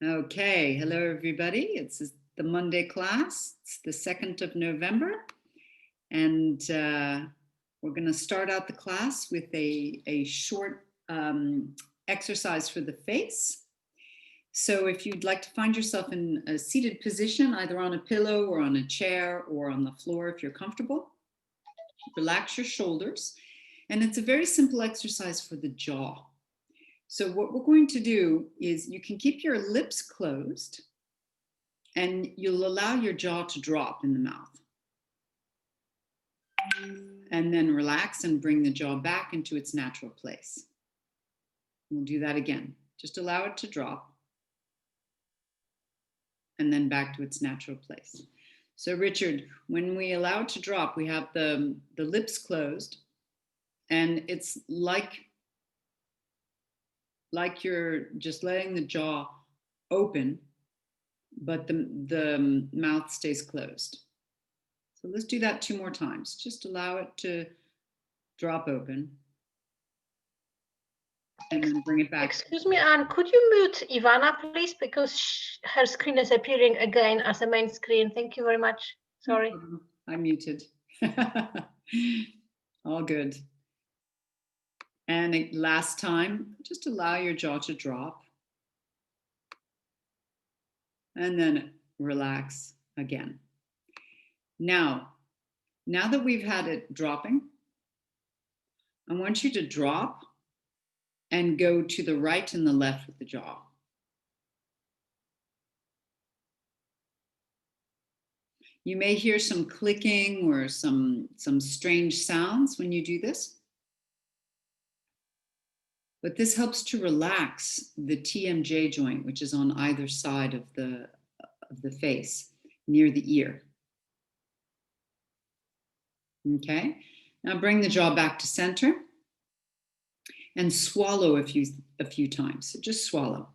Okay, hello everybody. It's the Monday class. It's the 2nd of November, and we're going to start out the class with a short exercise for the face. So if you'd like to find yourself in a seated position, either on a pillow or on a chair or on the floor if you're comfortable, relax your shoulders. And it's a very simple exercise for the jaw. So what we're going to do is you can keep your lips closed and you'll allow your jaw to drop in the mouth. And then relax and bring the jaw back into its natural place. We'll do that again. Just allow it to drop and then back to its natural place. So Richard, when we allow it to drop, we have the lips closed, and it's like you're just letting the jaw open, but the mouth stays closed. So let's do that 2 more times. Just allow it to drop open and then bring it back. Excuse me, Anne, could you mute Ivana, please? Because her screen is appearing again as a main screen. Thank you very much. Sorry. I'm muted. All good. And last time, just allow your jaw to drop. And then relax again. Now that we've had it dropping, I want you to drop and go to the right and the left with the jaw. You may hear some clicking or some strange sounds when you do this. But this helps to relax the TMJ joint, which is on either side of the face, near the ear. Okay, now bring the jaw back to center and swallow a few times. So just swallow.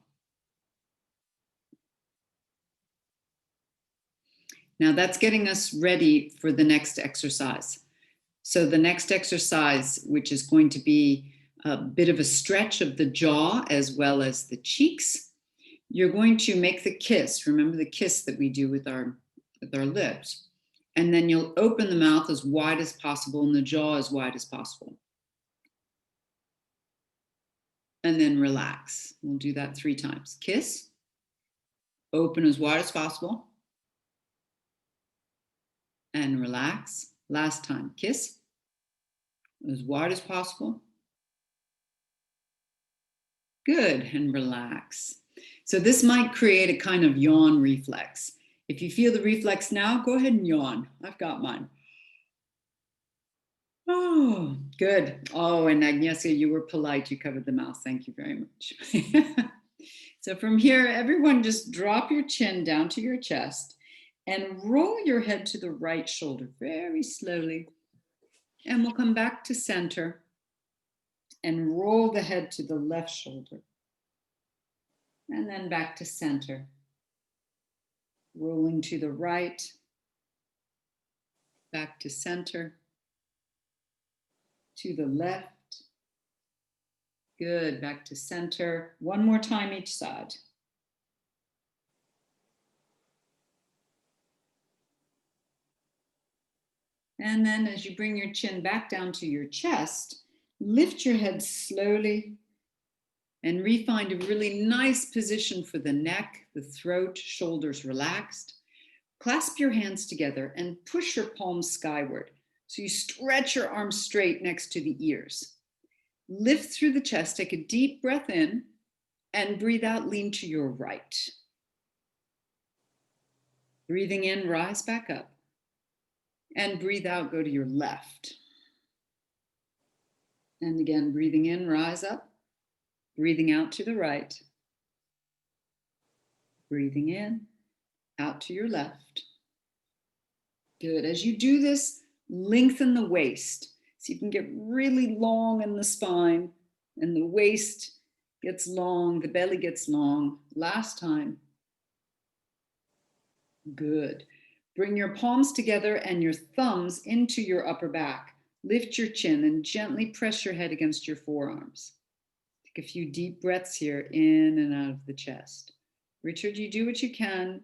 Now that's getting us ready for the next exercise. So the next exercise, which is going to be a bit of a stretch of the jaw as well as the cheeks, you're going to make the kiss. Remember the kiss that we do with our lips. And then you'll open the mouth as wide as possible and the jaw as wide as possible. And then relax. We'll do that 3 times. Kiss, open as wide as possible, and relax. Last time, kiss, as wide as possible. Good, and relax. So this might create a kind of yawn reflex. If you feel the reflex now, go ahead and yawn. I've got mine. Oh, good. Oh, and Agnesia, you were polite. You covered the mouth. Thank you very much. So from here, everyone just drop your chin down to your chest and roll your head to the right shoulder very slowly. And we'll come back to center and roll the head to the left shoulder. And then back to center. Rolling to the right. Back to center. To the left. Good, back to center. 1 more time each side. And then as you bring your chin back down to your chest, lift your head slowly and find a really nice position for the neck, the throat, shoulders relaxed. Clasp your hands together and push your palms skyward. So you stretch your arms straight next to the ears. Lift through the chest, take a deep breath in, and breathe out, lean to your right. Breathing in, rise back up. And breathe out, go to your left. And again, breathing in, rise up. Breathing out to the right. Breathing in, out to your left. Good. As you do this, lengthen the waist. So you can get really long in the spine and the waist gets long, the belly gets long. Last time. Good. Bring your palms together and your thumbs into your upper back. Lift your chin and gently press your head against your forearms. Take a few deep breaths here, in and out of the chest. Richard, you do what you can.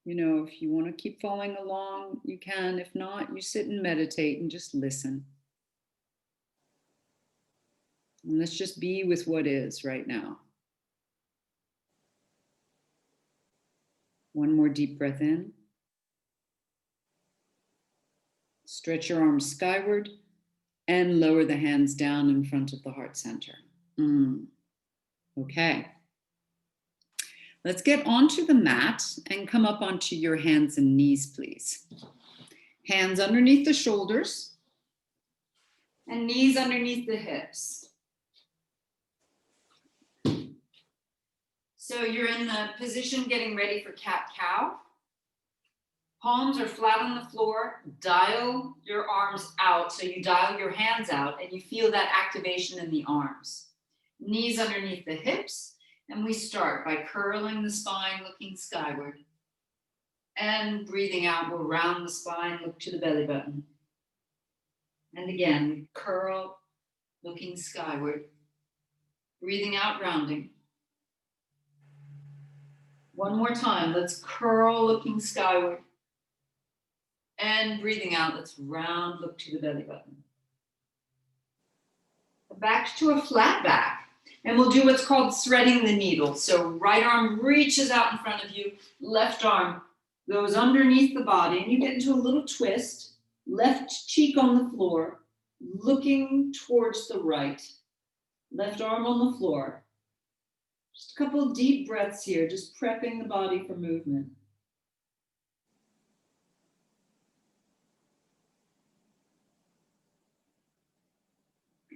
You know, if you want to keep following along, you can. If not, you sit and meditate and just listen. And let's just be with what is right now. One more deep breath in. Stretch your arms skyward and lower the hands down in front of the heart center. Okay. Let's get onto the mat and come up onto your hands and knees, please. Hands underneath the shoulders and knees underneath the hips. So you're in the position getting ready for cat-cow. Palms are flat on the floor. Dial your arms out. So you dial your hands out and you feel that activation in the arms. Knees underneath the hips. And we start by curling the spine, looking skyward. And breathing out, we'll round the spine, look to the belly button. And again, curl, looking skyward. Breathing out, rounding. One more time, let's curl, looking skyward. And breathing out, let's round, look to the belly button. Back to a flat back. And we'll do what's called threading the needle. So right arm reaches out in front of you, left arm goes underneath the body, and you get into a little twist, left cheek on the floor, looking towards the right, left arm on the floor. Just a couple of deep breaths here, just prepping the body for movement.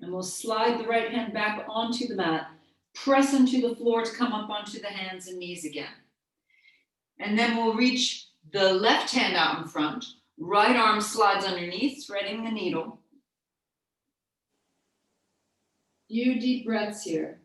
And we'll slide the right hand back onto the mat, press into the floor to come up onto the hands and knees again. And then we'll reach the left hand out in front, right arm slides underneath, threading the needle. Few deep breaths here.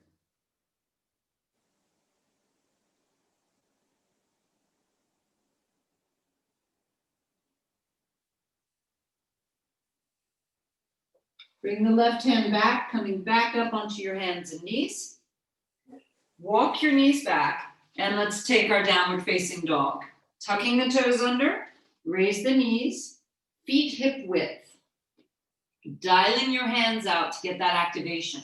Bring the left hand back, coming back up onto your hands and knees. Walk your knees back, and let's take our downward facing dog. Tucking the toes under, raise the knees, feet hip width. Dialing your hands out to get that activation.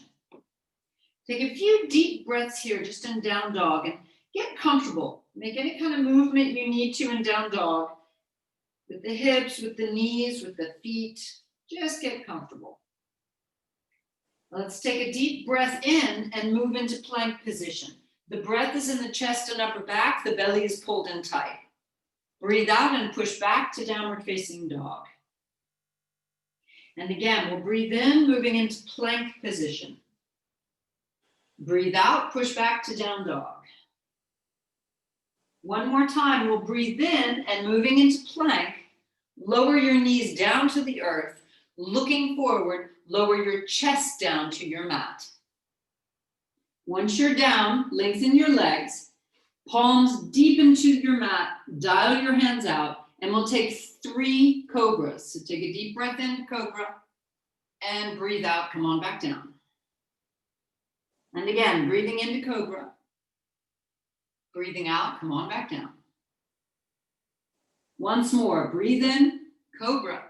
Take a few deep breaths here, just in down dog, and get comfortable. Make any kind of movement you need to in down dog. With the hips, with the knees, with the feet, just get comfortable. Let's take a deep breath in and move into plank position. The breath is in the chest and upper back. The belly is pulled in tight. Breathe out and push back to downward facing dog. And again, we'll breathe in, moving into plank position. Breathe out, push back to down dog. One more time, we'll breathe in and moving into plank. Lower your knees down to the earth. Looking forward, lower your chest down to your mat. Once you're down, lengthen your legs, palms deep into your mat, dial your hands out, and we'll take 3 cobras. So take a deep breath in, cobra, and breathe out, come on back down. And again, breathing into cobra, breathing out, come on back down. Once more, breathe in, cobra.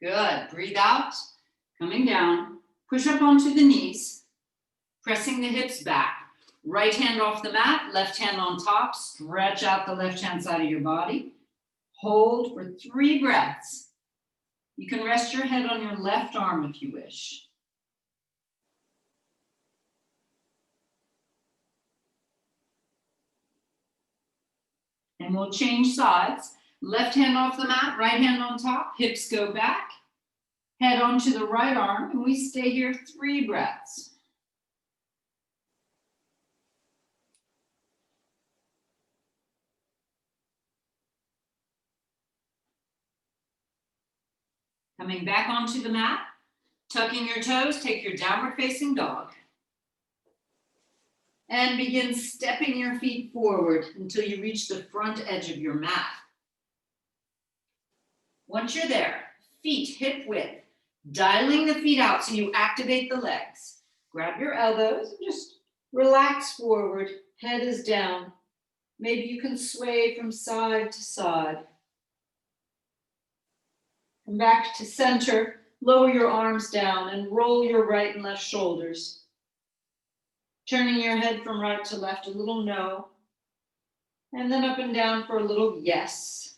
Good, breathe out, coming down, push up onto the knees, pressing the hips back. Right hand off the mat, left hand on top, stretch out the left hand side of your body. Hold for 3 breaths. You can rest your head on your left arm if you wish. And we'll change sides. Left hand off the mat, right hand on top, hips go back, head onto the right arm, and we stay here 3 breaths. Coming back onto the mat, tucking your toes, take your downward facing dog. And begin stepping your feet forward until you reach the front edge of your mat. Once you're there, feet hip width, dialing the feet out so you activate the legs. Grab your elbows and just relax forward, head is down, Maybe you can sway from side to side. Come back to center, lower your arms down and roll your right and left shoulders. Turning your head from right to left, a little no. And then up and down for a little yes.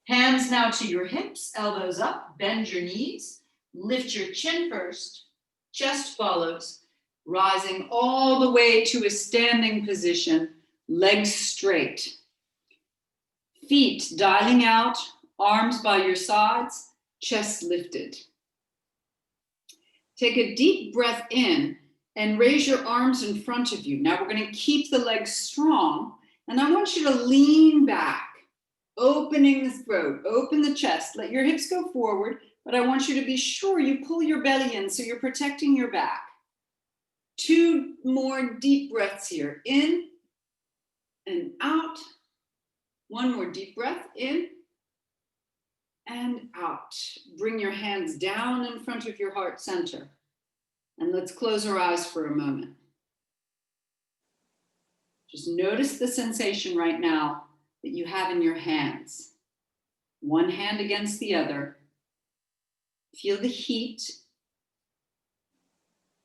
Hands now to your hips, elbows up, bend your knees, lift your chin first, chest follows, rising all the way to a standing position, legs straight. Feet dialing out, arms by your sides, chest lifted. Take a deep breath in and raise your arms in front of you. Now we're going to keep the legs strong, and I want you to lean back, opening the throat, open the chest, let your hips go forward, but I want you to be sure you pull your belly in so you're protecting your back. 2 more deep breaths here, in and out. 1 more deep breath, in and out. Bring your hands down in front of your heart center. And let's close our eyes for a moment. Just notice the sensation right now that you have in your hands. One hand against the other. Feel the heat.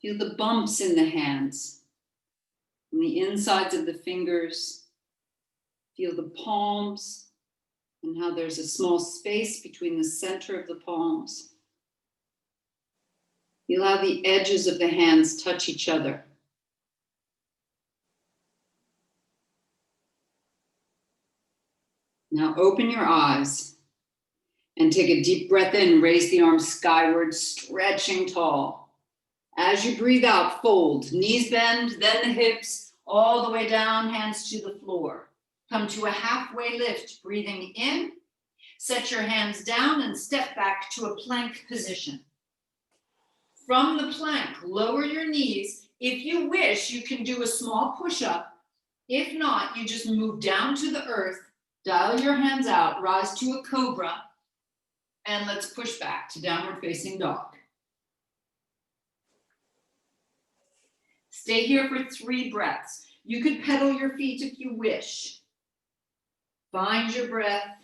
Feel the bumps in the hands, on the insides of the fingers. Feel the palms and how there's a small space between the center of the palms. Feel how the edges of the hands touch each other. Now open your eyes and take a deep breath in. Raise the arms skyward, stretching tall. As you breathe out, fold. Knees bend, then the hips, all the way down, hands to the floor. Come to a halfway lift, breathing in. Set your hands down and step back to a plank position. From the plank, lower your knees. If you wish, you can do a small push-up. If not, you just move down to the earth, dial your hands out, rise to a cobra, and let's push back to downward facing dog. Stay here for 3 breaths. You could pedal your feet if you wish. Find your breath.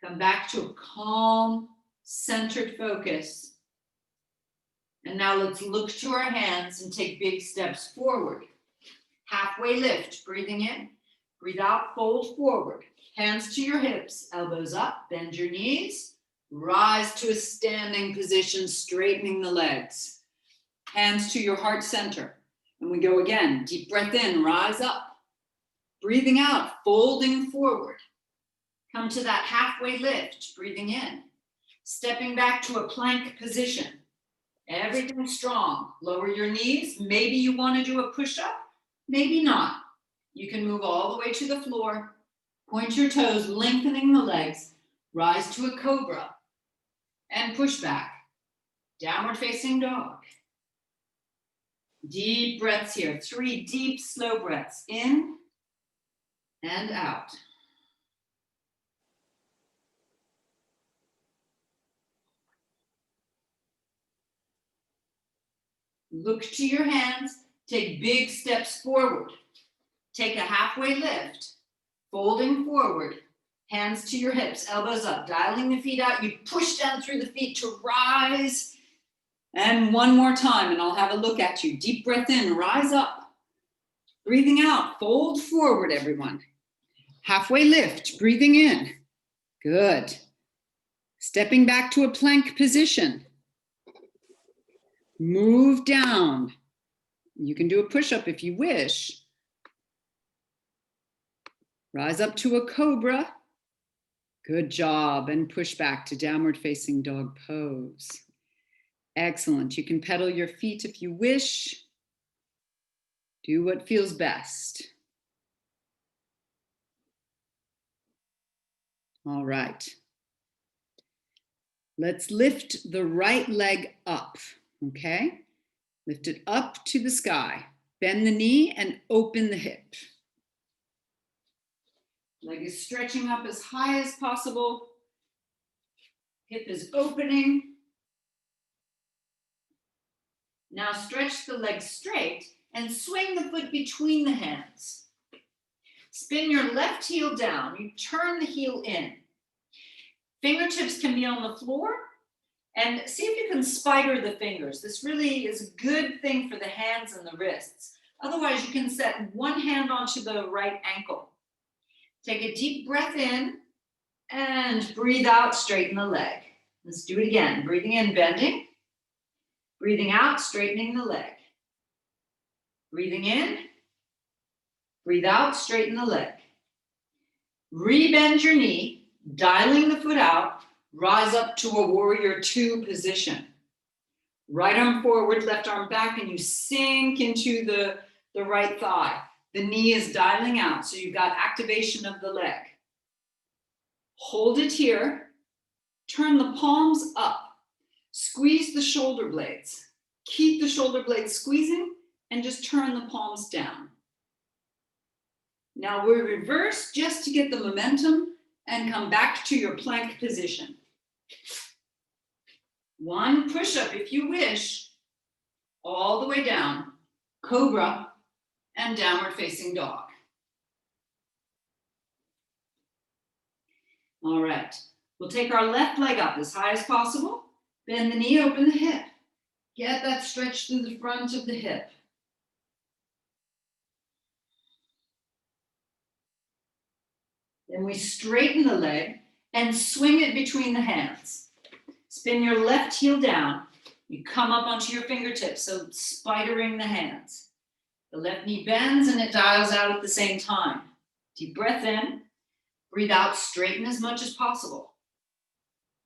Come back to a calm, centered focus. And now let's look to our hands and take big steps forward. Halfway lift, breathing in. Breathe out, fold forward. Hands to your hips, elbows up, bend your knees. Rise to a standing position, straightening the legs. Hands to your heart center. And we go again. Deep breath in, rise up. Breathing out, folding forward. Come to that halfway lift, breathing in. Stepping back to a plank position. Everything strong. Lower your knees. Maybe you want to do a push-up, maybe not. You can move all the way to the floor. Point your toes, lengthening the legs. Rise to a cobra and push back. Downward facing dog. Deep breaths here. 3 deep, slow breaths. In and out. Look to your hands. Take big steps forward. Take a halfway lift. Folding forward. Hands to your hips, elbows up. Dialing the feet out. You push down through the feet to rise. And 1 more time, and I'll have a look at you. Deep breath in, rise up. Breathing out, fold forward, everyone. Halfway lift, breathing in. Good. Stepping back to a plank position. Move down. You can do a push-up if you wish. Rise up to a cobra. Good job. And push back to downward facing dog pose. Excellent. You can pedal your feet if you wish. Do what feels best. All right. Let's lift the right leg up, okay? Lift it up to the sky. Bend the knee and open the hip. Leg is stretching up as high as possible. Hip is opening. Now stretch the leg straight and swing the foot between the hands. Spin your left heel down. You turn the heel in. Fingertips can be on the floor. And see if you can spider the fingers. This really is a good thing for the hands and the wrists. Otherwise, you can set one hand onto the right ankle. Take a deep breath in and breathe out, straighten the leg. Let's do it again. Breathing in, bending. Breathing out, straightening the leg. Breathing in. Breathe out, straighten the leg. Rebend your knee, dialing the foot out. Rise up to a warrior two position. Right arm forward, left arm back, and you sink into the right thigh. The knee is dialing out, so you've got activation of the leg. Hold it here. Turn the palms up. Squeeze the shoulder blades. Keep the shoulder blades squeezing, and just turn the palms down. Now we reverse just to get the momentum and come back to your plank position. One push-up if you wish, all the way down, cobra and downward facing dog. All right, we'll take our left leg up as high as possible, bend the knee, open the hip. Get that stretch through the front of the hip. Then we straighten the leg and swing it between the hands. Spin your left heel down. You come up onto your fingertips, so spidering the hands. The left knee bends and it dials out at the same time. Deep breath in. Breathe out, straighten as much as possible.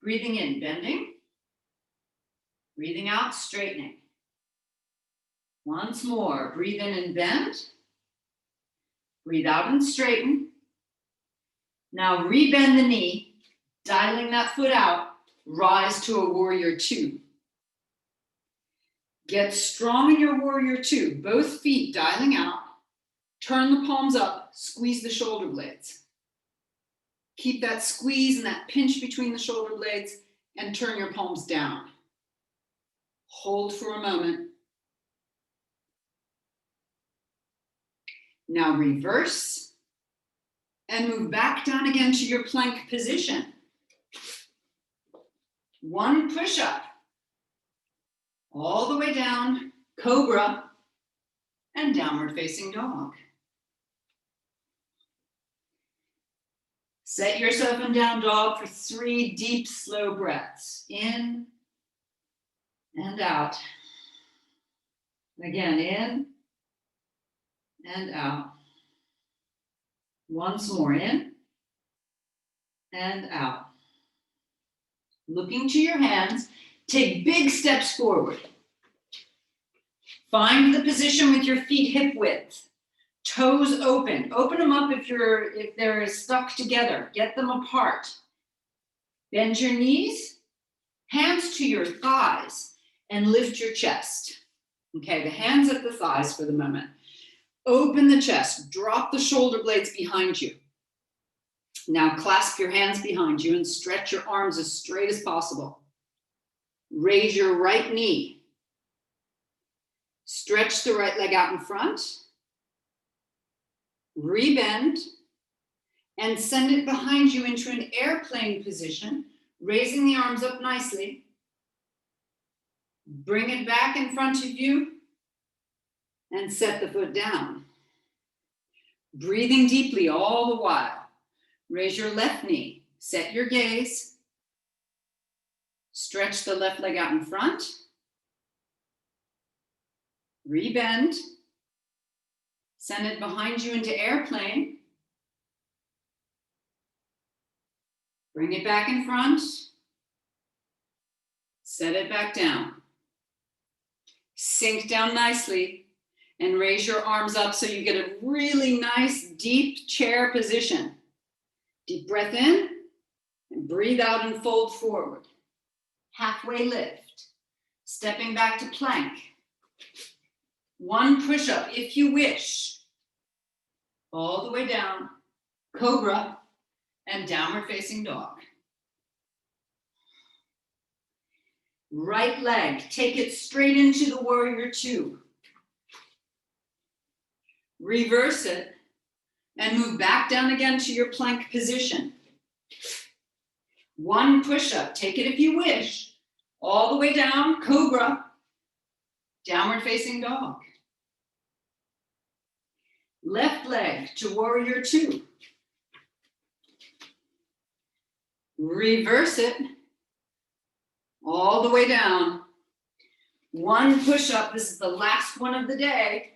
Breathing in, bending. Breathing out, straightening. Once more, breathe in and bend. Breathe out and straighten. Now rebend the knee, dialing that foot out, rise to a warrior two. Get strong in your warrior two, both feet dialing out, turn the palms up, squeeze the shoulder blades. Keep that squeeze and that pinch between the shoulder blades and turn your palms down. Hold for a moment. Now reverse. And move back down again to your plank position. One push-up. All the way down, cobra, and downward facing dog. Set yourself in down dog for 3 deep, slow breaths. In and out. Again, in and out. Once more, in and out. Looking to your hands, take big steps forward. Find the position with your feet hip width. Toes open. Open them up if they're stuck together. Get them apart. Bend your knees, hands to your thighs, and lift your chest. Okay, the hands at the thighs for the moment. Open the chest, drop the shoulder blades behind you. Now clasp your hands behind you and stretch your arms as straight as possible. Raise your right knee. Stretch the right leg out in front. Rebend and send it behind you into an airplane position, raising the arms up nicely. Bring it back in front of you. And set the foot down. Breathing deeply all the while. Raise your left knee. Set your gaze. Stretch the left leg out in front. Rebend. Send it behind you into airplane. Bring it back in front. Set it back down. Sink down nicely. And raise your arms up so you get a really nice deep chair position. Deep breath in and breathe out and fold forward. Halfway lift. Stepping back to plank. One push-up if you wish. All the way down, cobra and downward facing dog. Right leg, take it straight into the warrior two. Reverse it And move back down again to your plank position. One push-up, take it if you wish. All the way down, cobra, downward facing dog. Left leg to warrior two. Reverse it, all the way down. One push-up, this is the last one of the day.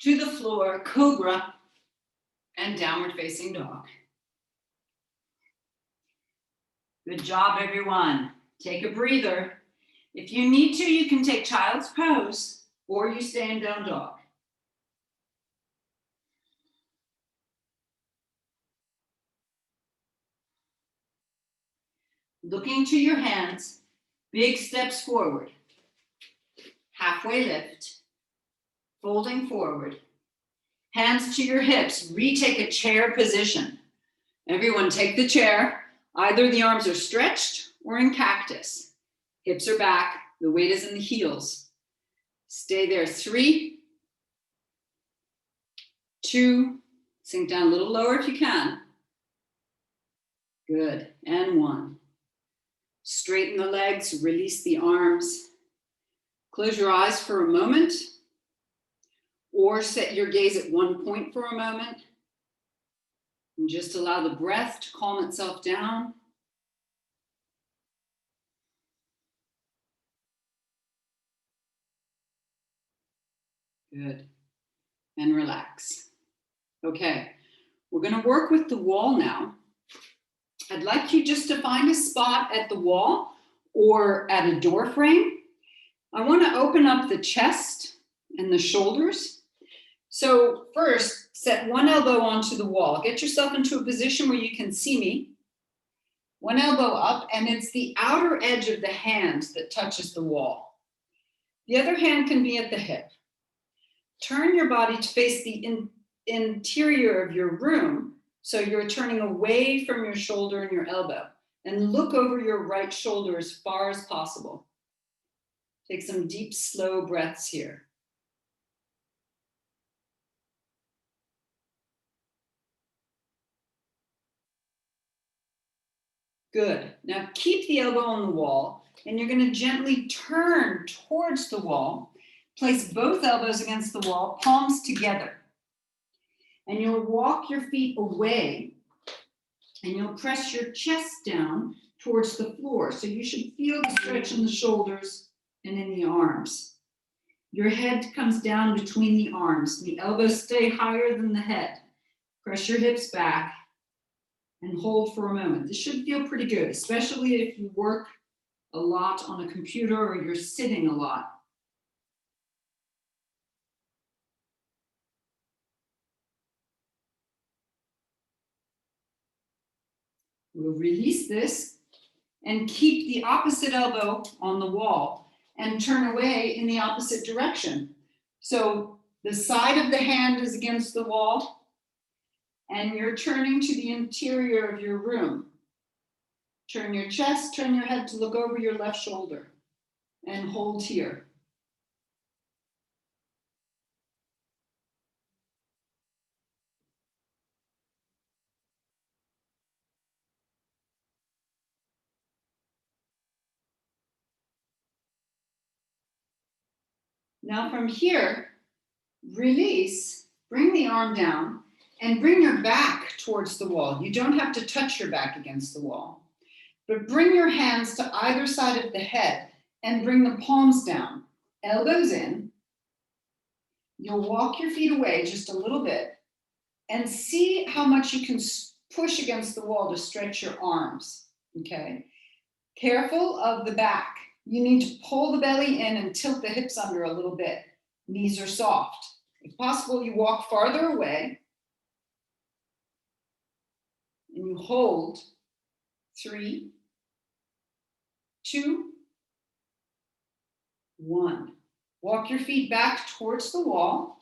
To the floor, cobra, and downward facing dog. Good job, everyone. Take a breather. If you need to, you can take child's pose, or you stay in down dog. Looking to your hands, big steps forward. Halfway lift, folding forward. Hands to your hips, retake a chair position. Everyone take the chair. Either the arms are stretched or in cactus. Hips are back, the weight is in the heels. Stay there, 3, 2, sink down a little lower if you can. Good, and 1. Straighten the legs, release the arms. Close your eyes for a moment, or set your gaze at one point for a moment. And just allow the breath to calm itself down. Good. And relax. Okay, we're going to work with the wall now. I'd like you just to find a spot at the wall or at a door frame. I want to open up the chest and the shoulders. So first, set one elbow onto the wall. Get yourself into a position where you can see me. One elbow up, and it's the outer edge of the hand that touches the wall. The other hand can be at the hip. Turn your body to face the interior of your room, so you're turning away from your shoulder and your elbow, and look over your right shoulder as far as possible. Take some deep, slow breaths here. Good. Now keep the elbow on the wall, and you're going to gently turn towards the wall. Place both elbows against the wall, palms together. And you'll walk your feet away, and you'll press your chest down towards the floor. So you should feel the stretch in the shoulders and in the arms. Your head comes down between the arms. The elbows stay higher than the head. Press your hips back and hold for a moment. This should feel pretty good, especially if you work a lot on a computer or you're sitting a lot. We'll release this and keep the opposite elbow on the wall and turn away in the opposite direction. So the side of the hand is against the wall and you're turning to the interior of your room. Turn your chest, turn your head to look over your left shoulder and hold here. Now from here, release, bring the arm down and bring your back towards the wall. You don't have to touch your back against the wall, but bring your hands to either side of the head and bring the palms down, elbows in. You'll walk your feet away just a little bit and see how much you can push against the wall to stretch your arms, okay? Careful of the back. You need to pull the belly in and tilt the hips under a little bit. Knees are soft. If possible, you walk farther away and you hold 3, 2, 1. Walk your feet back towards the wall.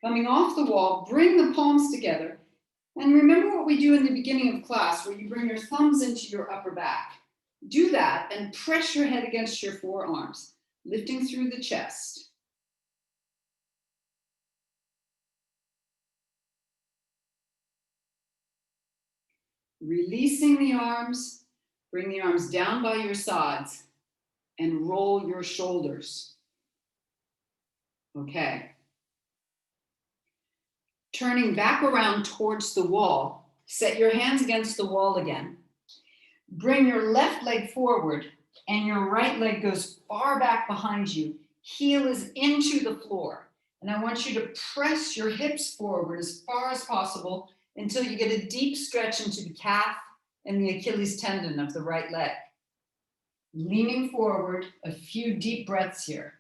Coming off the wall, bring the palms together. And remember what we do in the beginning of class, where you bring your thumbs into your upper back. Do that and press your head against your forearms, lifting through the chest. Releasing the arms, bring the arms down by your sides and roll your shoulders. Okay. Turning back around towards the wall, set your hands against the wall again. Bring your left leg forward and your right leg goes far back behind you. Heel is into the floor. And I want you to press your hips forward as far as possible until you get a deep stretch into the calf and the Achilles tendon of the right leg. Leaning forward, a few deep breaths here.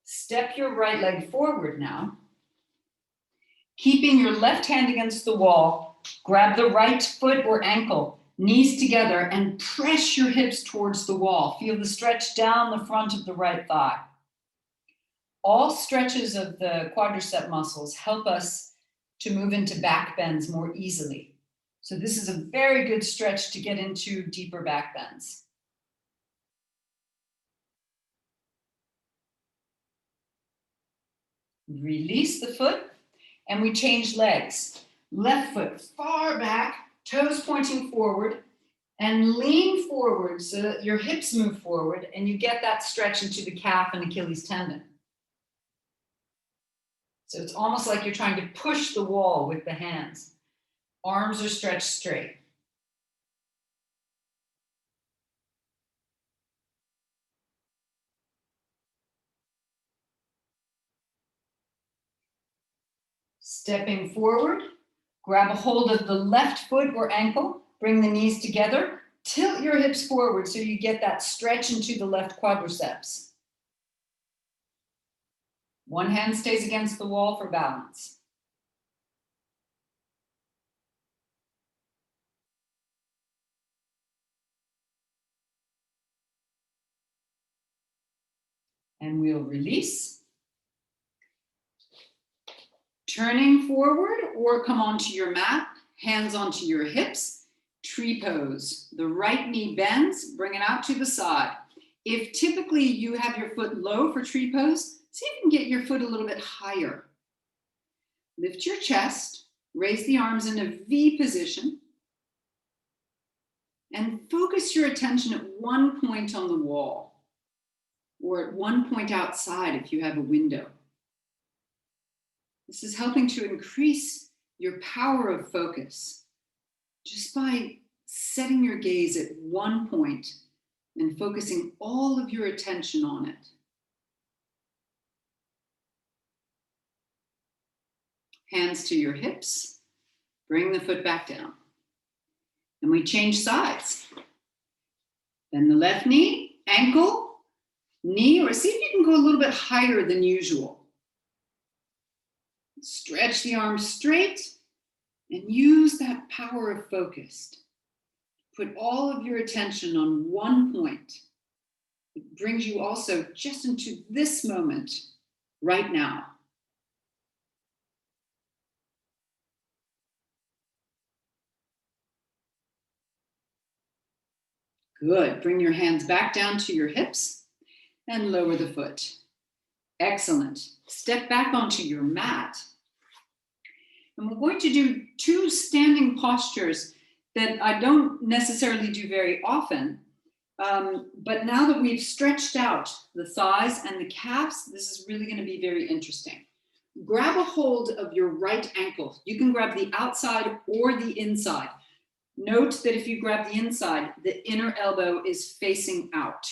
Step your right leg forward now. Keeping your left hand against the wall, grab the right foot or ankle, knees together, and press your hips towards the wall. Feel the stretch down the front of the right thigh. All stretches of the quadricep muscles help us to move into back bends more easily. So this is a very good stretch to get into deeper back bends. Release the foot, and we change legs. Left foot far back, toes pointing forward, and lean forward so that your hips move forward and you get that stretch into the calf and Achilles tendon. So it's almost like you're trying to push the wall with the hands. Arms are stretched straight. Stepping forward, grab a hold of the left foot or ankle, bring the knees together, tilt your hips forward so you get that stretch into the left quadriceps. One hand stays against the wall for balance. And we'll release. Turning forward or come onto your mat, hands onto your hips, tree pose. The right knee bends, bring it out to the side. If typically you have your foot low for tree pose, see if you can get your foot a little bit higher. Lift your chest, raise the arms in a V position, and focus your attention at one point on the wall or at one point outside if you have a window. This is helping to increase your power of focus just by setting your gaze at one point and focusing all of your attention on it. Hands to your hips, bring the foot back down. And we change sides. Then the left knee, ankle, knee, or see if you can go a little bit higher than usual. Stretch the arms straight and use that power of focus. Put all of your attention on one point. It brings you also just into this moment right now. Good. Bring your hands back down to your hips and lower the foot. Excellent. Step back onto your mat. And we're going to do two standing postures that I don't necessarily do very often. But now that we've stretched out the thighs and the calves, this is really going to be very interesting. Grab a hold of your right ankle. You can grab the outside or the inside. Note that if you grab the inside, the inner elbow is facing out.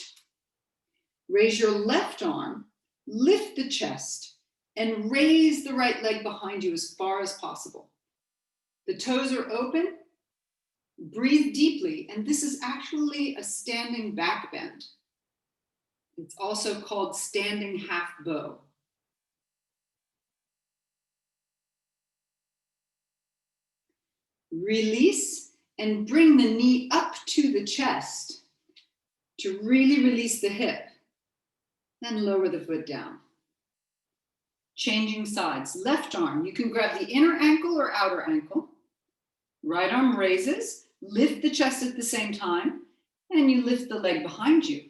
Raise your left arm, lift the chest, and raise the right leg behind you as far as possible. The toes are open. Breathe deeply, and this is actually a standing back bend. It's also called standing half bow. Release and bring the knee up to the chest to really release the hip. Then lower the foot down. Changing sides. Left arm, you can grab the inner ankle or outer ankle. Right arm raises, lift the chest at the same time, and you lift the leg behind you.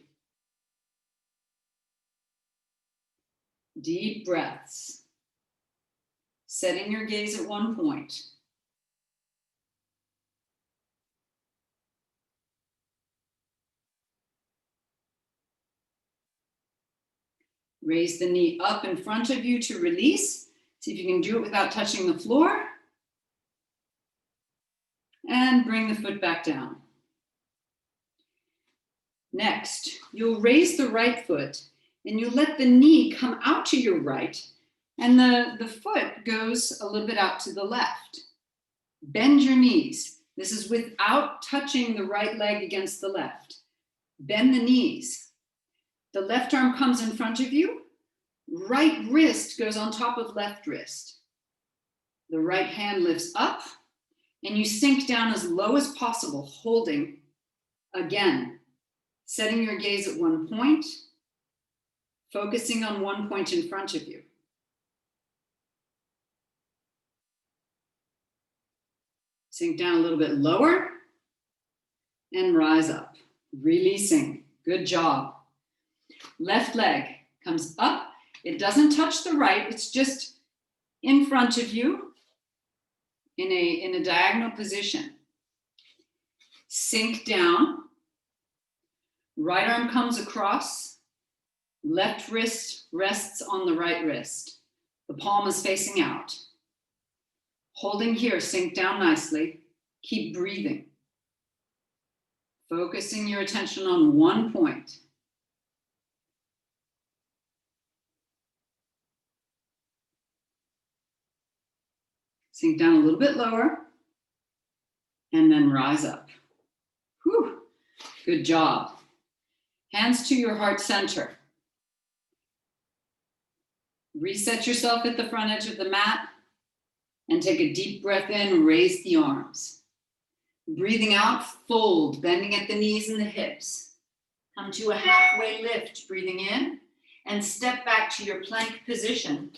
Deep breaths. Setting your gaze at one point. Raise the knee up in front of you to release. See if you can do it without touching the floor. And bring the foot back down. Next, you'll raise the right foot and you let the knee come out to your right and the foot goes a little bit out to the left. Bend your knees. This is without touching the right leg against the left. Bend the knees. The left arm comes in front of you. Right wrist goes on top of left wrist. The right hand lifts up and you sink down as low as possible, holding again, setting your gaze at one point, focusing on one point in front of you. Sink down a little bit lower and rise up, releasing. Good job. Left leg comes up. It doesn't touch the right. It's just in front of you in a diagonal position. Sink down. Right arm comes across. Left wrist rests on the right wrist. The palm is facing out. Holding here, sink down nicely. Keep breathing. Focusing your attention on one point. Sink down a little bit lower and then rise up. Whew. Good job. Hands to your heart center. Reset yourself at the front edge of the mat and take a deep breath in, raise the arms. Breathing out, fold, bending at the knees and the hips. Come to a halfway lift, breathing in, and step back to your plank position.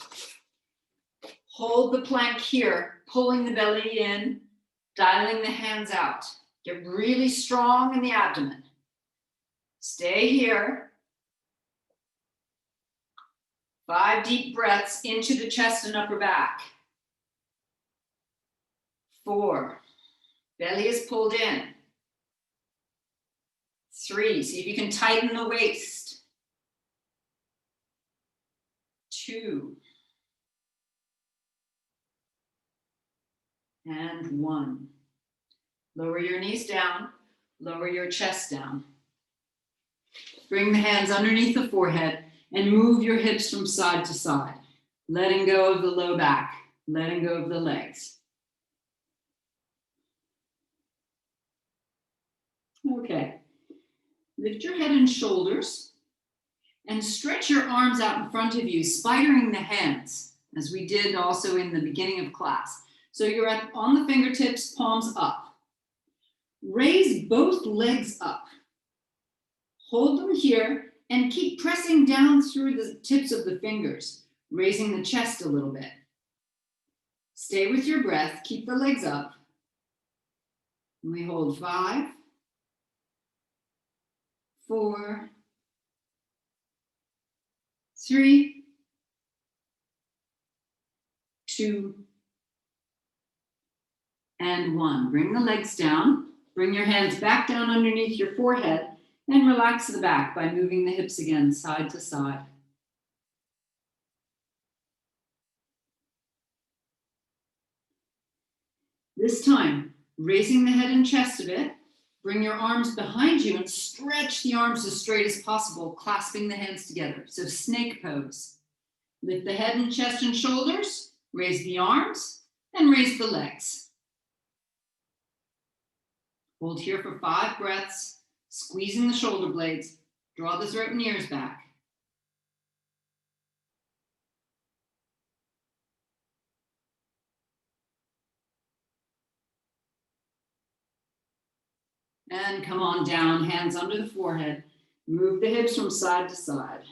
Hold the plank here, pulling the belly in, dialing the hands out. Get really strong in the abdomen. Stay here. 5 deep breaths into the chest and upper back. 4, belly is pulled in. 3, see if you can tighten the waist. 2, and 1. Lower your knees down, lower your chest down. Bring the hands underneath the forehead and move your hips from side to side, letting go of the low back, letting go of the legs. Okay, lift your head and shoulders and stretch your arms out in front of you, spidering the hands, as we did also in the beginning of class. So you're on the fingertips, palms up. Raise both legs up. Hold them here and keep pressing down through the tips of the fingers, raising the chest a little bit. Stay with your breath, keep the legs up. And we hold 5, 4, 3, 2, and 1. Bring the legs down. Bring your hands back down underneath your forehead and relax the back by moving the hips again side to side. This time, raising the head and chest a bit, bring your arms behind you and stretch the arms as straight as possible, clasping the hands together. So snake pose. Lift the head and chest and shoulders, raise the arms, and raise the legs. Hold here for 5 breaths, squeezing the shoulder blades. Draw the throat and ears back. And come on down, hands under the forehead. Move the hips from side to side.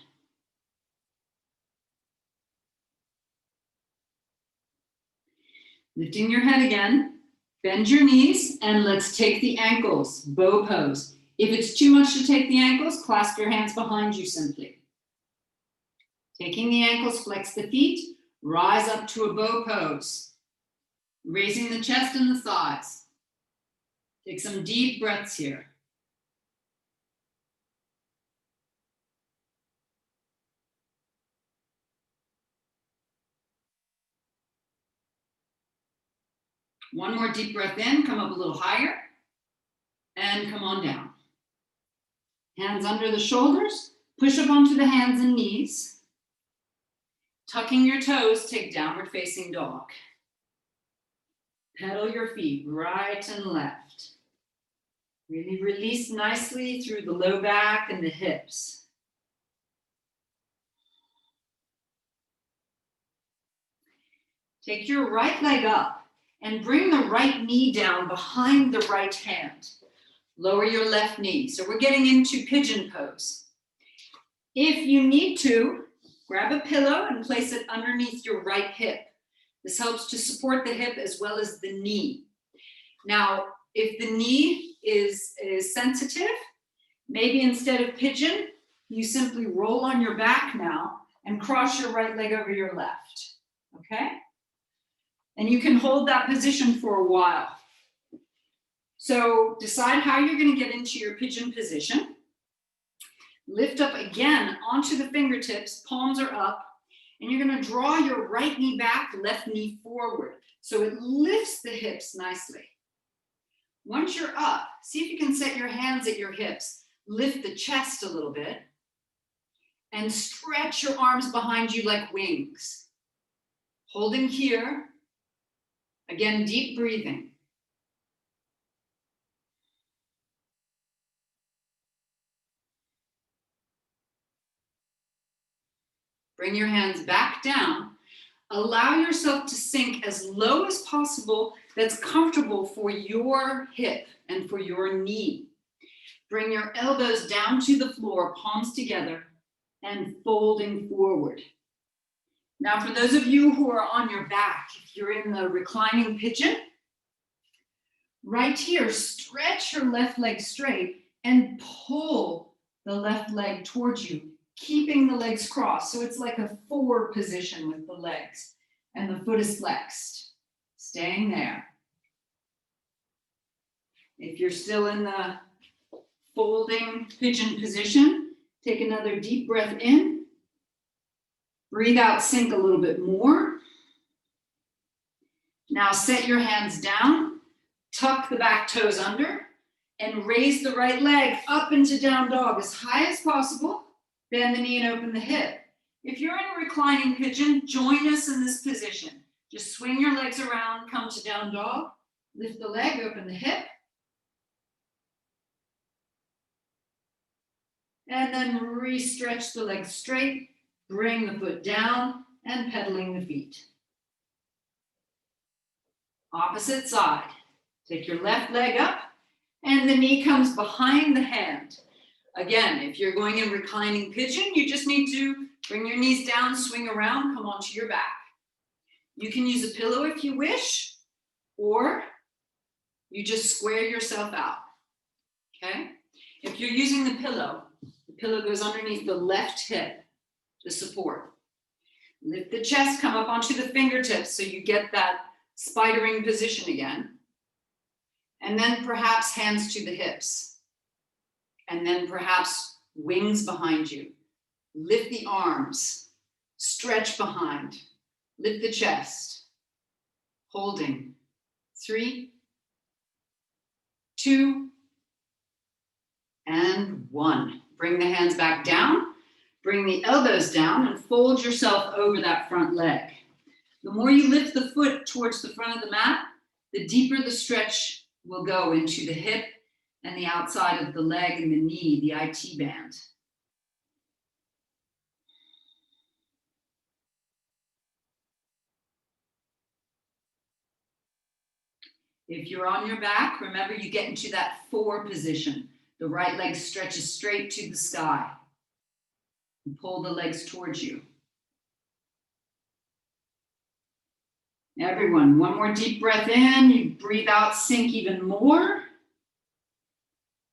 Lifting your head again. Bend your knees and let's take the ankles, bow pose. If it's too much to take the ankles, clasp your hands behind you simply. Taking the ankles, flex the feet, rise up to a bow pose. Raising the chest and the thighs. Take some deep breaths here. One more deep breath in, come up a little higher, and come on down. Hands under the shoulders, push up onto the hands and knees. Tucking your toes, take downward facing dog. Pedal your feet right and left. Really release nicely through the low back and the hips. Take your right leg up and bring the right knee down behind the right hand. Lower your left knee. So we're getting into pigeon pose. If you need to, grab a pillow and place it underneath your right hip. This helps to support the hip as well as the knee. Now, if the knee is sensitive, maybe instead of pigeon, you simply roll on your back now and cross your right leg over your left, okay? And you can hold that position for a while. So decide how you're going to get into your pigeon position. Lift up again onto the fingertips, palms are up, and you're going to draw your right knee back, left knee forward. So it lifts the hips nicely. Once you're up, see if you can set your hands at your hips. Lift the chest a little bit and stretch your arms behind you like wings. Holding here. Again, deep breathing. Bring your hands back down. Allow yourself to sink as low as possible that's comfortable for your hip and for your knee. Bring your elbows down to the floor, palms together, and folding forward. Now, for those of you who are on your back, if you're in the reclining pigeon, right here, stretch your left leg straight and pull the left leg towards you, keeping the legs crossed. So it's like a forward position with the legs and the foot is flexed, staying there. If you're still in the folding pigeon position, take another deep breath in. Breathe out, sink a little bit more. Now set your hands down, tuck the back toes under, and raise the right leg up into down dog as high as possible. Bend the knee and open the hip. If you're in a reclining pigeon, join us in this position. Just swing your legs around, come to down dog, lift the leg, open the hip. And then re-stretch the leg straight, bring the foot down, and pedaling the feet. Opposite side. Take your left leg up, and the knee comes behind the hand. Again, if you're going in reclining pigeon, you just need to bring your knees down, swing around, come onto your back. You can use a pillow if you wish, or you just square yourself out, okay? If you're using the pillow goes underneath the left hip to support. Lift the chest, come up onto the fingertips so you get that spidering position again. And then perhaps hands to the hips. And then perhaps wings behind you. Lift the arms, stretch behind, lift the chest, holding. 3, 2, and 1. Bring the hands back down, bring the elbows down, and fold yourself over that front leg. The more you lift the foot towards the front of the mat, the deeper the stretch will go into the hip and the outside of the leg and the knee, the IT band. If you're on your back, remember you get into that 4 position. The right leg stretches straight to the sky. And pull the legs towards you. Everyone, one more deep breath in. You breathe out, sink even more.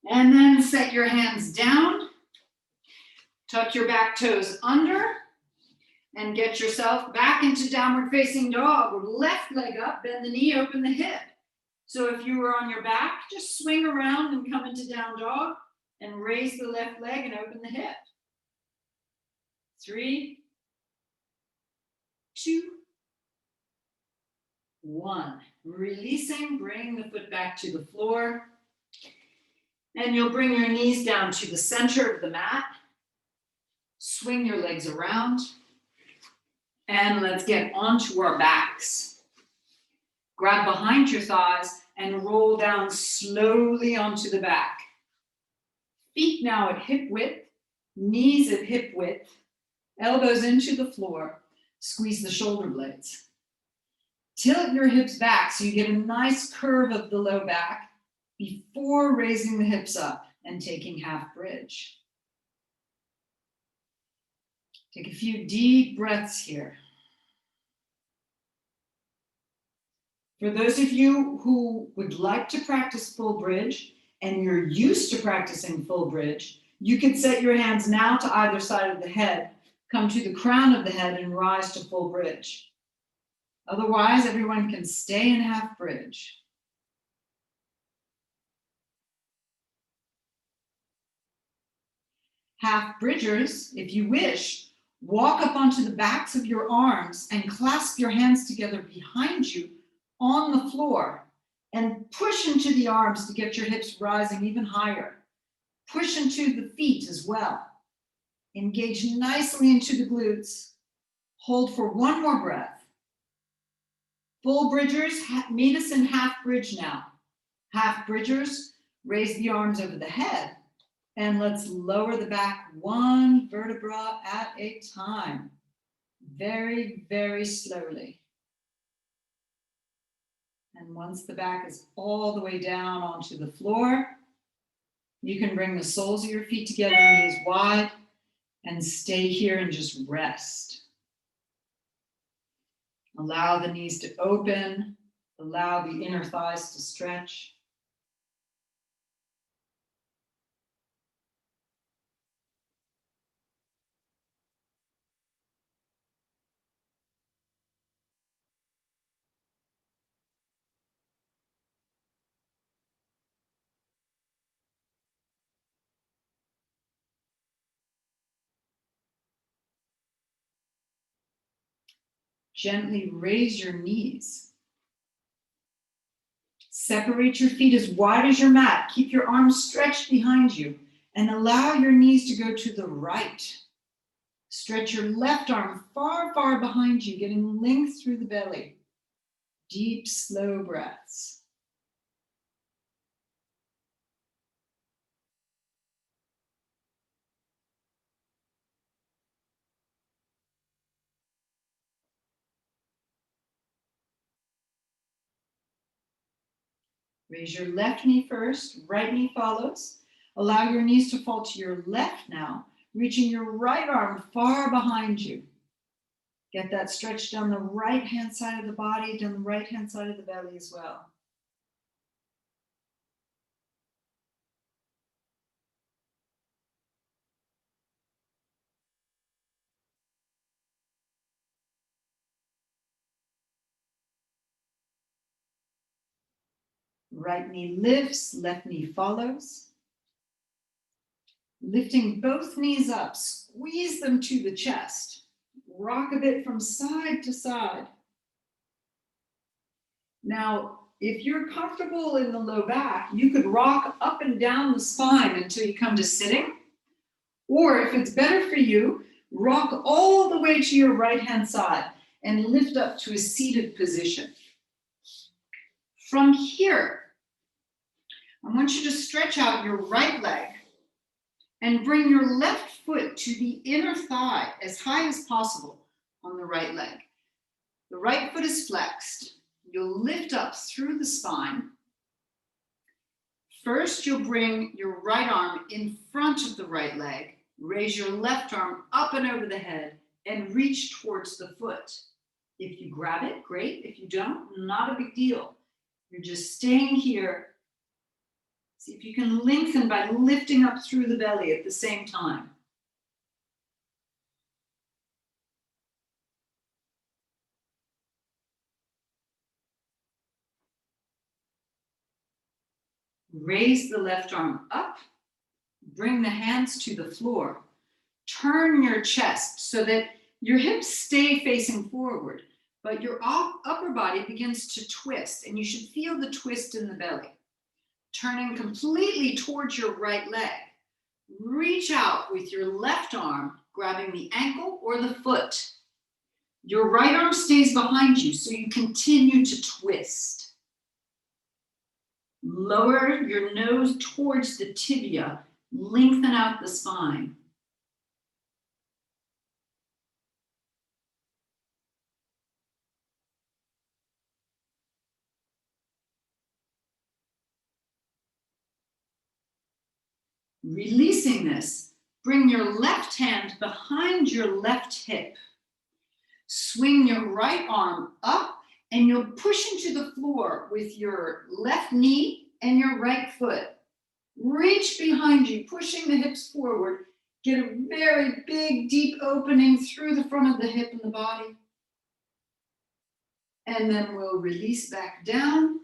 And then set your hands down. Tuck your back toes under. And get yourself back into downward facing dog. Left leg up, bend the knee, open the hip. So if you were on your back, just swing around and come into down dog and raise the left leg and open the hip. 3, 2, 1. Releasing, bring the foot back to the floor. And you'll bring your knees down to the center of the mat. Swing your legs around. And let's get onto our backs. Grab behind your thighs and roll down slowly onto the back. Feet now at hip width, knees at hip width, elbows into the floor. Squeeze the shoulder blades. Tilt your hips back so you get a nice curve of the low back before raising the hips up and taking half bridge. Take a few deep breaths here. For those of you who would like to practice full bridge and you're used to practicing full bridge, you can set your hands now to either side of the head, come to the crown of the head and rise to full bridge. Otherwise, everyone can stay in half bridge. Half bridgers, if you wish, walk up onto the backs of your arms and clasp your hands together behind you on the floor and push into the arms to get your hips rising even higher. Push into the feet as well. Engage nicely into the glutes. Hold for one more breath. Full bridgers, meet us in half bridge now. Half bridgers, raise the arms over the head and let's lower the back one vertebra at a time. Very, very slowly. And once the back is all the way down onto the floor, you can bring the soles of your feet together, knees wide, and stay here and just rest. Allow the knees to open, allow the inner thighs to stretch. Gently raise your knees. Separate your feet as wide as your mat. Keep your arms stretched behind you and allow your knees to go to the right. Stretch your left arm far, far behind you, getting length through the belly. Deep, slow breaths. Raise your left knee first, right knee follows. Allow your knees to fall to your left now, reaching your right arm far behind you. Get that stretch down the right-hand side of the body, down the right-hand side of the belly as well. Right knee lifts, left knee follows. Lifting both knees up, squeeze them to the chest. Rock a bit from side to side. Now, if you're comfortable in the low back, you could rock up and down the spine until you come to sitting. Or if it's better for you, rock all the way to your right-hand side and lift up to a seated position. From here, I want you to stretch out your right leg and bring your left foot to the inner thigh as high as possible on the right leg. The right foot is flexed. You'll lift up through the spine. First, you'll bring your right arm in front of the right leg. Raise your left arm up and over the head and reach towards the foot. If you grab it, great. If you don't, not a big deal. You're just staying here. See if you can lengthen by lifting up through the belly at the same time. Raise the left arm up. Bring the hands to the floor. Turn your chest so that your hips stay facing forward, but your upper body begins to twist, and you should feel the twist in the belly. Turning completely towards your right leg. Reach out with your left arm, grabbing the ankle or the foot. Your right arm stays behind you, so you continue to twist. Lower your nose towards the tibia. Lengthen out the spine. Releasing this, bring your left hand behind your left hip. Swing your right arm up, and you'll push into the floor with your left knee and your right foot. Reach behind you, pushing the hips forward. Get a very big, deep opening through the front of the hip and the body. And then we'll release back down.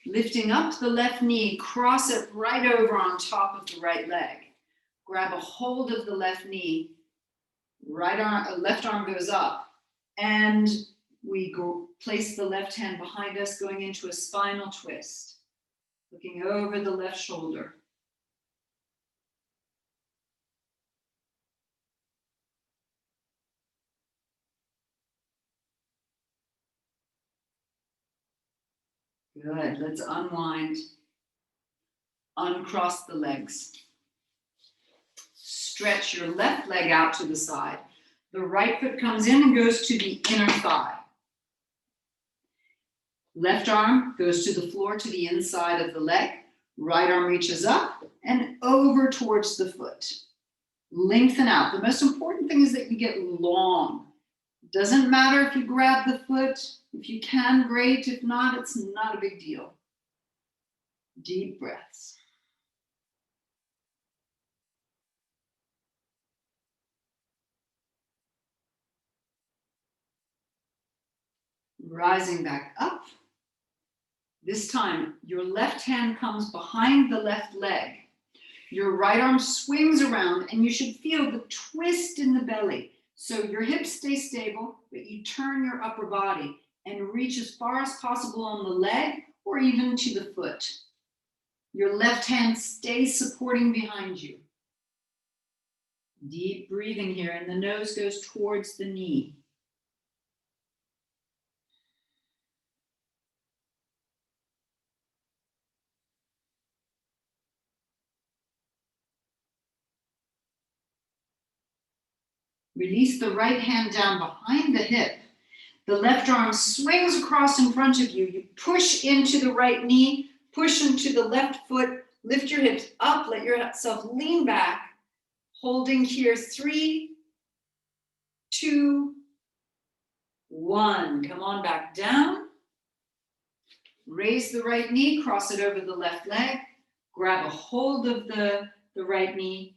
Lifting up the left knee, cross it right over on top of the right leg. Grab a hold of the left knee. Left arm goes up. And we place the left hand behind us, going into a spinal twist. Looking over the left shoulder. Good, let's unwind. Uncross the legs. Stretch your left leg out to the side. The right foot comes in and goes to the inner thigh. Left arm goes to the floor, to the inside of the leg. Right arm reaches up and over towards the foot. Lengthen out. The most important thing is that you get long. Doesn't matter if you grab the foot. If you can, great. If not, it's not a big deal. Deep breaths. Rising back up. This time, your left hand comes behind the left leg. Your right arm swings around, and you should feel the twist in the belly. So your hips stay stable, but you turn your upper body and reach as far as possible on the leg or even to the foot. Your left hand stays supporting behind you. Deep breathing here, and the nose goes towards the knee. Release the right hand down behind the hip. The left arm swings across in front of you. You push into the right knee, push into the left foot, lift your hips up, let yourself lean back, holding here 3, 2, 1. Come on back down. Raise the right knee, cross it over the left leg, grab a hold of the right knee.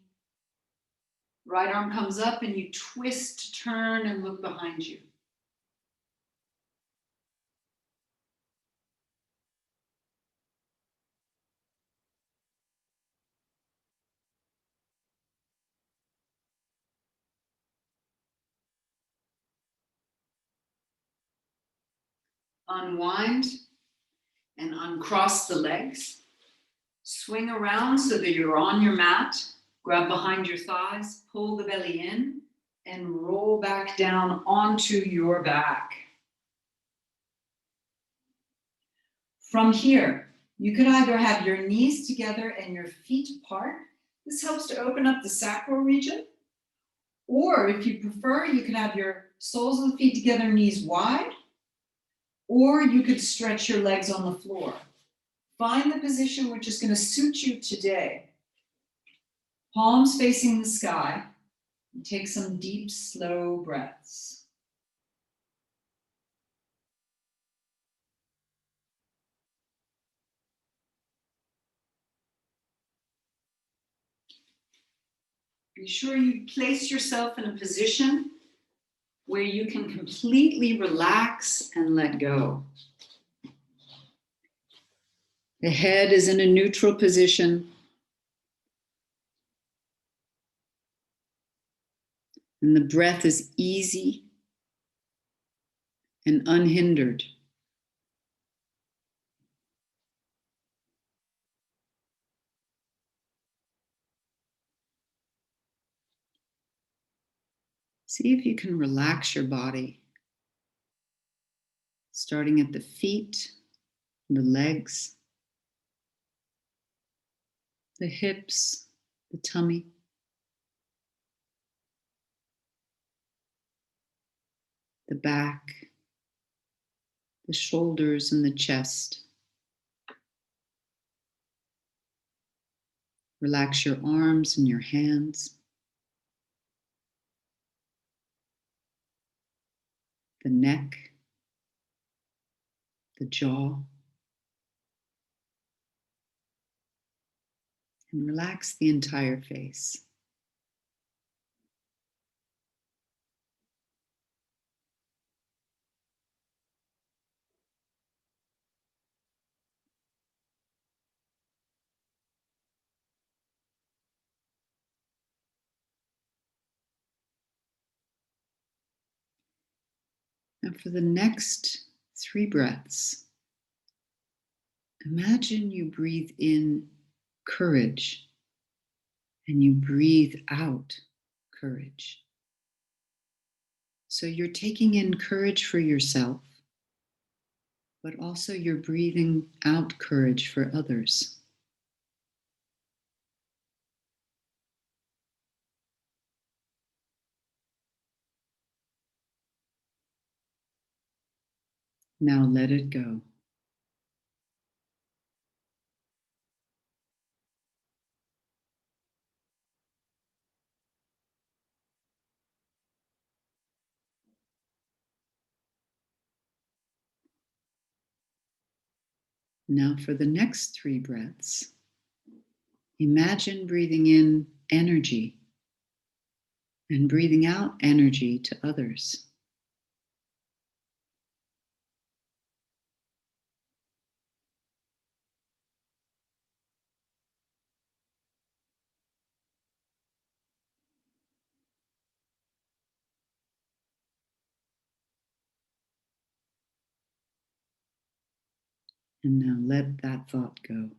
Right arm comes up and you twist, turn, and look behind you. Unwind and uncross the legs. Swing around so that you're on your mat. Grab behind your thighs, pull the belly in, and roll back down onto your back. From here, you could either have your knees together and your feet apart. This helps to open up the sacral region. Or if you prefer, you can have your soles of the feet together, knees wide. Or you could stretch your legs on the floor. Find the position which is going to suit you today. Palms facing the sky. And take some deep, slow breaths. Be sure you place yourself in a position where you can completely relax and let go. The head is in a neutral position. And the breath is easy and unhindered. See if you can relax your body, starting at the feet, the legs, the hips, the tummy, the back, the shoulders, and the chest. Relax your arms and your hands, the neck, the jaw, and relax the entire face. Now, for the next 3 breaths, imagine you breathe in courage and you breathe out courage. So you're taking in courage for yourself, but also you're breathing out courage for others. Now let it go. Now, for the next 3 breaths, imagine breathing in energy and breathing out energy to others. And now let that thought go.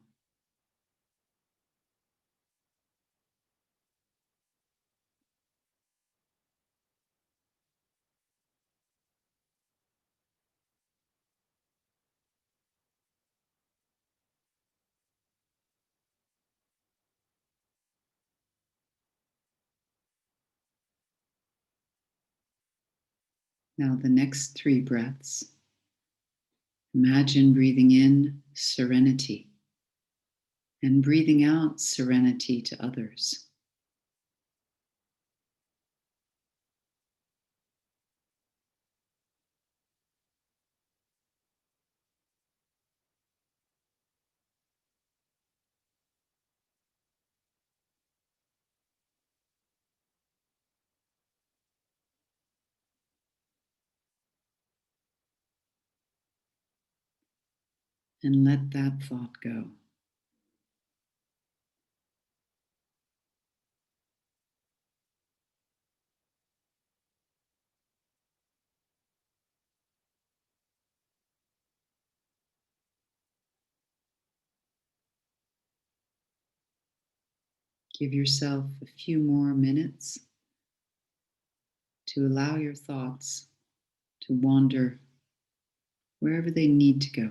Now, the next 3 breaths, imagine breathing in serenity and breathing out serenity to others. And let that thought go. Give yourself a few more minutes to allow your thoughts to wander wherever they need to go.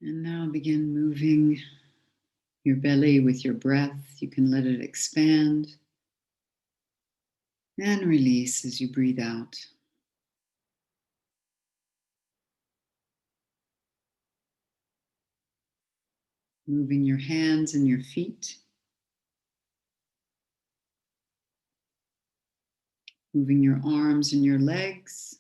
And now begin moving your belly with your breath. You can let it expand and release as you breathe out. Moving your hands and your feet. Moving your arms and your legs.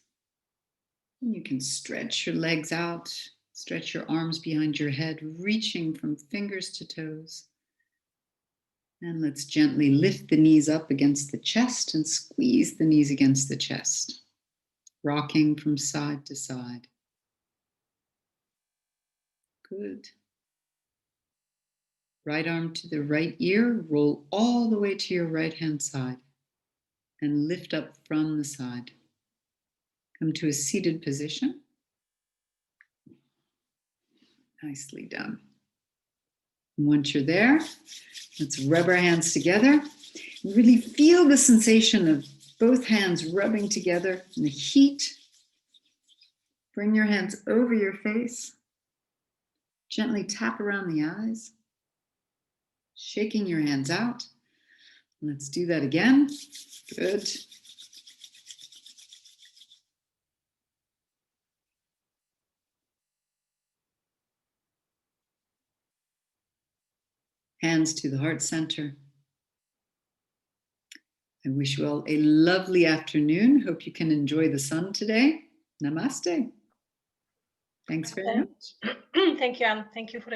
And you can stretch your legs out, stretch your arms behind your head, reaching from fingers to toes. And let's gently lift the knees up against the chest and squeeze the knees against the chest, rocking from side to side. Good. Right arm to the right ear, roll all the way to your right hand side and lift up from the side. Come to a seated position. Nicely done. And once you're there, let's rub our hands together. Really feel the sensation of both hands rubbing together in the heat. Bring your hands over your face. Gently tap around the eyes. Shaking your hands out. Let's do that again. Good. Hands to the heart center. I wish you all a lovely afternoon. Hope you can enjoy the sun today. Namaste. Thanks very much. Thank you, Anne. Thank you for